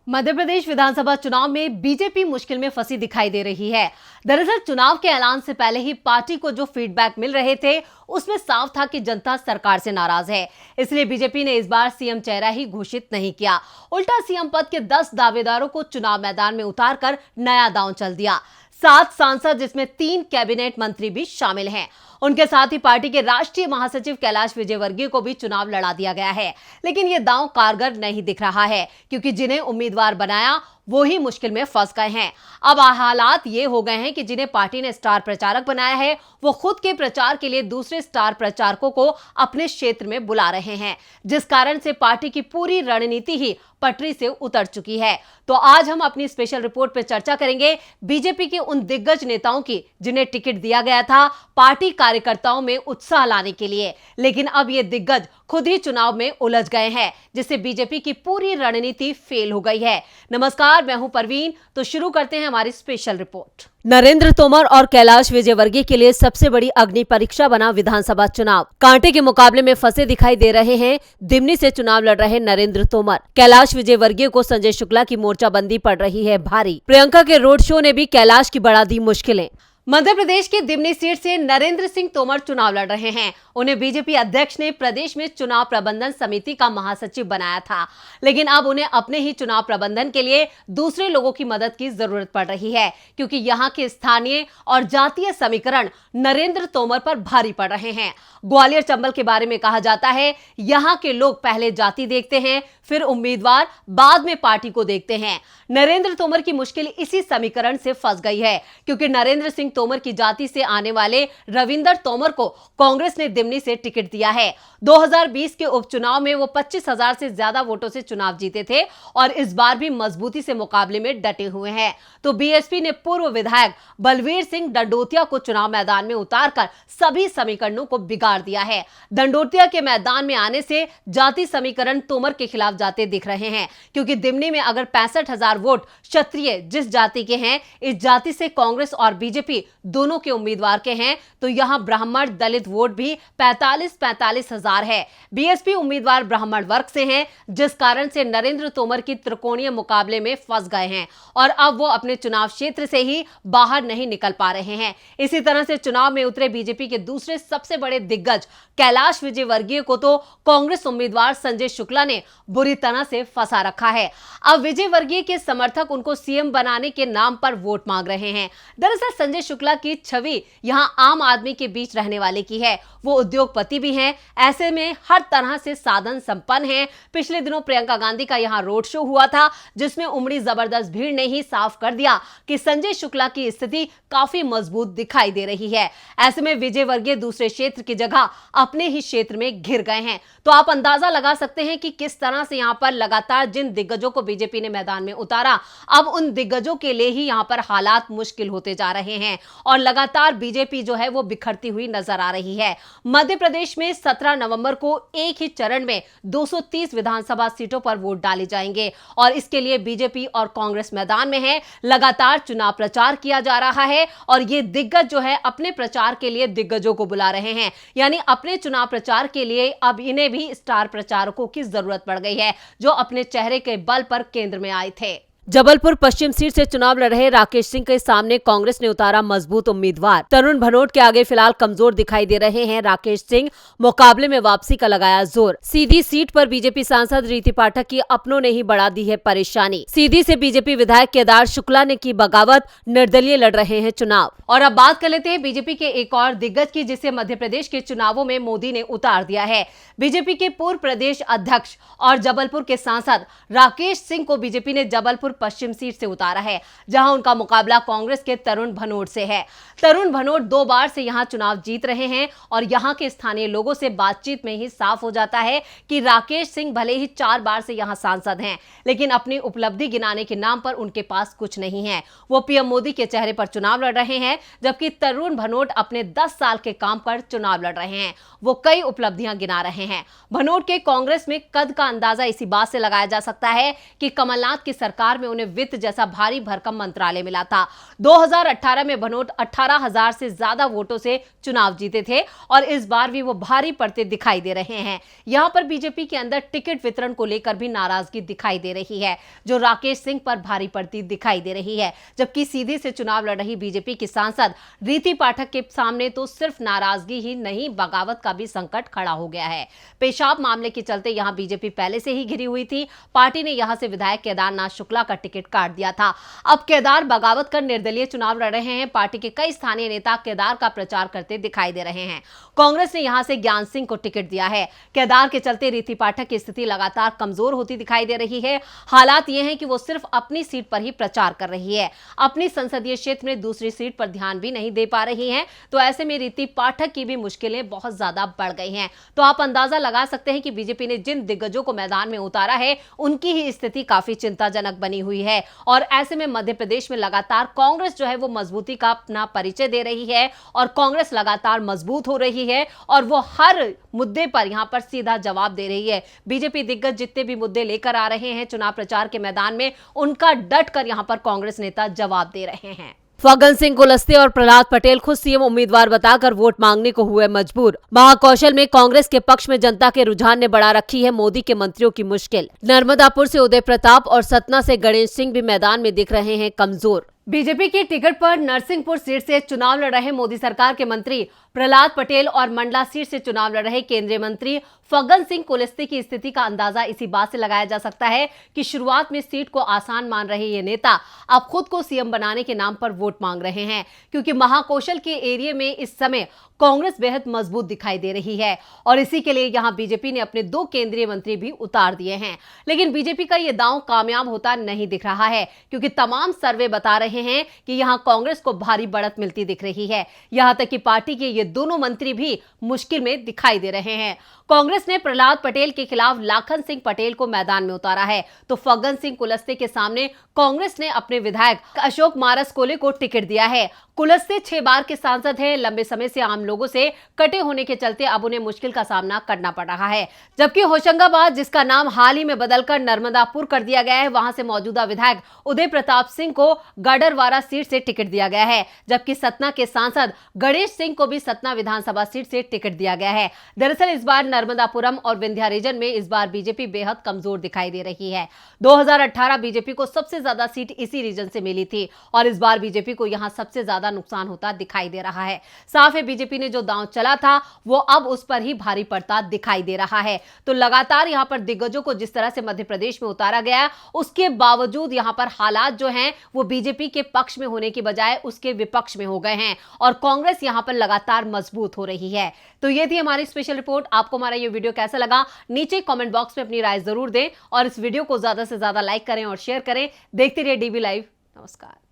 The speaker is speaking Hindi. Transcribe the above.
मध्य प्रदेश विधानसभा चुनाव में बीजेपी मुश्किल में फंसी दिखाई दे रही है। दरअसल चुनाव के ऐलान से पहले ही पार्टी को जो फीडबैक मिल रहे थे उसमें साफ था कि जनता सरकार से नाराज है। इसलिए बीजेपी ने इस बार सीएम चेहरा ही घोषित नहीं किया, उल्टा सीएम पद के 10 दावेदारों को चुनाव मैदान में उतारकर नया दांव चल दिया। 7 सांसद जिसमें 3 कैबिनेट मंत्री भी शामिल हैं। उनके साथ ही पार्टी के राष्ट्रीय महासचिव कैलाश विजयवर्गीय को भी चुनाव लड़ा दिया गया है। लेकिन यह दांव कारगर नहीं दिख रहा है, क्योंकि जिन्हें उम्मीदवार बनाया वो ही मुश्किल में फंस गए हैं। अब हालात ये हो गए हैं कि जिन्हें पार्टी ने स्टार प्रचारक बनाया है वो खुद के प्रचार के लिए दूसरे स्टार प्रचारकों को अपने क्षेत्र में बुला रहे हैं, जिस कारण से पार्टी की पूरी रणनीति ही पटरी से उतर चुकी है। तो आज हम अपनी स्पेशल रिपोर्ट पर चर्चा करेंगे बीजेपी के उन दिग्गज नेताओं की जिन्हें टिकट दिया गया था पार्टी कार्यकर्ताओं में उत्साह लाने के लिए, लेकिन अब ये दिग्गज खुद ही चुनाव में उलझ गए हैं, जिससे बीजेपी की पूरी रणनीति फेल हो गई है। नमस्कार, मैं हूं परवीन। तो शुरू करते हैं हमारी स्पेशल रिपोर्ट। नरेंद्र तोमर और कैलाश विजयवर्गीय के लिए सबसे बड़ी अग्नि परीक्षा बना विधानसभा चुनाव। कांटे के मुकाबले में फंसे दिखाई दे रहे हैं दिमनी से चुनाव लड़ रहे नरेंद्र तोमर। कैलाश विजयवर्गीय को संजय शुक्ला की मोर्चाबंदी पड़ रही है भारी। प्रियंका के रोड शो ने भी कैलाश की बढ़ा दी मुश्किलें। मध्य प्रदेश के दिमनी सीट से नरेंद्र सिंह तोमर चुनाव लड़ रहे हैं। उन्हें बीजेपी अध्यक्ष ने प्रदेश में चुनाव प्रबंधन समिति का महासचिव बनाया था, लेकिन अब उन्हें अपने ही चुनाव प्रबंधन के लिए दूसरे लोगों की मदद की जरूरत पड़ रही है, क्योंकि यहाँ के स्थानीय और जातीय समीकरण नरेंद्र तोमर पर भारी पड़ रहे हैं। ग्वालियर चंबल के बारे में कहा जाता है, यहाँ के लोग पहले जाति देखते हैं, फिर उम्मीदवार, बाद में पार्टी को देखते हैं। नरेंद्र तोमर की मुश्किल इसी समीकरण से फंस गई है, क्योंकि नरेंद्र सिंह तोमर की जाति से आने वाले रविंदर तोमर को कांग्रेस ने दिमनी से टिकट दिया है। 2020 के उपचुनाव में वो 25,000 से ज्यादा वोटों से चुनाव जीते थे और इस बार भी मजबूती से मुकाबले में डटे हुए हैं। तो बीएसपी ने पूर्व विधायक बलवीर सिंह दंडोतिया को चुनाव मैदान में उतारकर सभी समीकरणों को बिगाड़ दिया है। दंडोतिया के मैदान में आने से जाति समीकरण तोमर के खिलाफ जाते दिख रहे हैं, क्योंकि दिमनी में अगर 65,000 वोट क्षत्रिय जिस जाति के हैं, इस जाति से कांग्रेस और बीजेपी दोनों के उम्मीदवार के हैं, तो यहां ब्राह्मण दलित वोट भी 45,000 है। बीएसपी उम्मीदवार ब्राह्मण वर्ग से हैं, जिस कारण से नरेंद्र तोमर की त्रिकोणीय मुकाबले में फंस गए हैं और अब वो अपने चुनाव क्षेत्र से ही बाहर नहीं निकल पा रहे हैं। इसी तरह से चुनाव में उतरे बीजेपी के दूसरे सबसे बड़े दिग्गज कैलाश विजयवर्गीय को तो कांग्रेस उम्मीदवार संजय शुक्ला ने बुरी तरह से फंसा रखा है। अब विजयवर्गीय के समर्थक उनको सीएम बनाने के नाम पर वोट मांग रहे हैं। दरअसल संजय शुक्ला की छवि यहां आम आदमी के बीच रहने वाले की है। वो उद्योगपति भी हैं, ऐसे में हर तरह से साधन संपन्न हैं। पिछले दिनों प्रियंका गांधी का यहां रोड शो हुआ था, जिसमें उमड़ी जबरदस्त भीड़ ने ही साफ कर दिया कि संजय शुक्ला की स्थिति काफी मजबूत दिखाई दे रही है। ऐसे में विजयवर्गीय दूसरे क्षेत्र की जगह अपने ही क्षेत्र में घिर गए हैं। तो आप अंदाजा लगा सकते हैं कि किस तरह से यहां पर लगातार जिन दिग्गजों को बीजेपी ने मैदान में उतारा, अब उन दिग्गजों के लिए ही यहां पर हालात मुश्किल होते जा रहे हैं और लगातार बीजेपी जो है वो बिखरती हुई नजर आ रही है। मध्य प्रदेश में 17 नवंबर को एक ही चरण में 230 विधानसभा सीटों पर वोट डाले जाएंगे और इसके लिए बीजेपी और कांग्रेस मैदान में है। लगातार चुनाव प्रचार किया जा रहा है और ये दिग्गज जो है अपने प्रचार के लिए दिग्गजों को बुला रहे हैं, यानी अपने चुनाव प्रचार के लिए अब इन्हें भी स्टार प्रचारकों की जरूरत पड़ गई है, जो अपने चेहरे के बल पर केंद्र में आए थे। जबलपुर पश्चिम सीट से चुनाव लड़ रहे राकेश सिंह के सामने कांग्रेस ने उतारा मजबूत उम्मीदवार। तरुण भनोट के आगे फिलहाल कमजोर दिखाई दे रहे हैं राकेश सिंह। मुकाबले में वापसी का लगाया जोर। सीधी सीट पर बीजेपी सांसद रीति पाठक की अपनों ने ही बढ़ा दी है परेशानी। सीधी से बीजेपी विधायक केदार शुक्ला ने की बगावत, निर्दलीय लड़ रहे हैं चुनाव। और अब बात कर लेते हैं बीजेपी के एक और दिग्गज की, जिसे मध्य प्रदेश के चुनावों में मोदी ने उतार दिया है। बीजेपी के पूर्व प्रदेश अध्यक्ष और जबलपुर के सांसद राकेश सिंह को बीजेपी ने जबलपुर पश्चिम सीट से उतारा है, जहां उनका मुकाबला कांग्रेस के तरुण भनोट से है। तरुण भनोट 2 बार से यहां चुनाव जीत रहे हैं और यहां के स्थानीय लोगों से बातचीत में ही साफ हो जाता है कि राकेश सिंह भले ही 4 बार से यहां सांसद हैं, लेकिन अपनी उपलब्धि गिनाने के नाम पर उनके पास कुछ नहीं है। वो पीएम मोदी के चेहरे पर चुनाव लड़ रहे हैं, जबकि तरुण भनोट अपने 10 साल के काम पर चुनाव लड़ रहे हैं। वो कई उपलब्धियां गिना रहे हैं। भनोट के कांग्रेस में कद का अंदाजा इसी बात से लगाया जा सकता है कि कमलनाथ की सरकार में उन्हें वित्त जैसा भारी भरकम मंत्रालय मिला था। 2018 में भनोट 18,000 से ज्यादा वोटों से चुनाव जीते थे और इस बार भी वो भारी पड़ते दिखाई दे रहे हैं। यहां पर बीजेपी के अंदर टिकट वितरण को लेकर भी नाराजगी दिखाई दे रही है, जो राकेश सिंह पर भारी पड़ती दिखाई दे रही है। जबकि सीधे से चुनाव लड़ रही बीजेपी की सांसद रीति पाठक के सामने तो सिर्फ नाराजगी ही नहीं, बगावत का भी संकट खड़ा हो गया है। पेशाब मामले के चलते यहां बीजेपी पहले से ही घिरी हुई थी। पार्टी ने यहां से विधायक केदारनाथ शुक्ला का टिकट काट दिया था। अब केदार बगावत कर निर्दलीय चुनाव लड़ रहे हैं। पार्टी के कई स्थानीय नेता केदार का प्रचार करते दिखाई दे रहे हैं। कांग्रेस ने यहां से ज्ञान सिंह को टिकट दिया है। केदार के चलते रीति पाठक की स्थिति लगातार कमजोर होती दिखाई दे रही है। हालात यह है कि वो सिर्फ अपनी सीट पर ही प्रचार कर रही है, अपनी संसदीय क्षेत्र में दूसरी सीट पर ध्यान भी नहीं दे पा रही है। तो ऐसे में रीति पाठक की भी मुश्किलें बहुत ज्यादा बढ़ गई हैं। तो आप अंदाजा लगा सकते हैं कि बीजेपी ने जिन दिग्गजों को मैदान में उतारा है, उनकी ही स्थिति काफी चिंताजनक बनी हुई है। और ऐसे में मध्य प्रदेश में लगातार कांग्रेस जो है वो मजबूती का अपना परिचय दे रही है और कांग्रेस लगातार मजबूत हो रही है और वो हर मुद्दे पर यहां पर सीधा जवाब दे रही है। बीजेपी दिग्गज जितने भी मुद्दे लेकर आ रहे हैं चुनाव प्रचार के मैदान में, उनका डट कर यहां पर कांग्रेस नेता जवाब दे रहे हैं। फग्गन सिंह कुलस्ते और प्रहलाद पटेल खुद सीएम उम्मीदवार बताकर वोट मांगने को हुए मजबूर। महाकौशल में कांग्रेस के पक्ष में जनता के रुझान ने बढ़ा रखी है मोदी के मंत्रियों की मुश्किल। नर्मदापुर से उदय प्रताप और सतना से गणेश सिंह भी मैदान में दिख रहे हैं कमजोर। बीजेपी की टिकट पर नरसिंहपुर सीट से चुनाव लड़ रहे मोदी सरकार के मंत्री प्रहलाद पटेल और मंडला सीट से चुनाव लड़ रहे केंद्रीय मंत्री फग्गन सिंह कुलस्ते की स्थिति का अंदाजा इसी बात से लगाया जा सकता है कि शुरुआत में सीट को आसान मान रहे ये नेता अब खुद को सीएम बनाने के नाम पर वोट मांग रहे हैं, क्योंकि महाकौशल के एरिया में इस समय कांग्रेस बेहद मजबूत दिखाई दे रही है और इसी के लिए यहां बीजेपी ने अपने 2 केंद्रीय मंत्री भी उतार दिए हैं। लेकिन बीजेपी का यह दांव कामयाब होता नहीं दिख रहा है, क्योंकि तमाम सर्वे बता रहे हैं कि यहां कांग्रेस को भारी बढ़त मिलती दिख रही है। यहां तक कि पार्टी के ये दोनों मंत्री भी मुश्किल में दिखाई दे रहे हैं। कांग्रेस ने प्रहलाद पटेल के खिलाफ लाखन सिंह पटेल को मैदान में उतारा है, तो फग्गन सिंह कुलस्ते के सामने कांग्रेस ने अपने विधायक अशोक मारसकोले को टिकट दिया है। कुलस्ते 6 बार के सांसद हैं। लंबे समय से आम लोगों से कटे होने के चलते अब उन्हें मुश्किल का सामना करना पड़ रहा है। जबकि होशंगाबाद, जिसका नाम हाल ही में बदलकर नर्मदापुर कर दिया गया है, वहां से मौजूदा विधायक उदय प्रताप सिंह को गाडरवारा सीट से टिकट दिया गया है। जबकि सतना के सांसद गणेश सिंह को भी सतना विधानसभा सीट से टिकट दिया गया है। दरअसल इस बार नर्मदापुरम और विंध्या रीजन में इस बार बीजेपी बेहद कमजोर दिखाई दे रही है। 2018 बीजेपी को सबसे ज्यादा सीट इसी रीजन से मिली थी और इस बार बीजेपी को यहां सबसे ज्यादा नुकसान होता दिखाई दे रहा है। साफ है, बीजेपी ने जो दांव चला था वो अब उस पर ही भारी पड़ता दिखाई दे रहा है। तो लगातार यहां पर दिग्गजों को जिस तरह से मध्य प्रदेश में उतारा गया, उसके बावजूद यहां पर हालात जो हैं वो बीजेपी के पक्ष में होने की बजाय उसके विपक्ष में हो गए हैं और कांग्रेस यहां पर लगातार मजबूत हो रही है। तो ये थी हमारी स्पेशल रिपोर्ट। आपको हमारा ये वीडियो कैसा लगा, नीचे कमेंट बॉक्स में अपनी राय जरूर दें और इस वीडियो को ज्यादा से ज्यादा लाइक करें और शेयर करें। देखते रहिए डीवी लाइव। नमस्कार।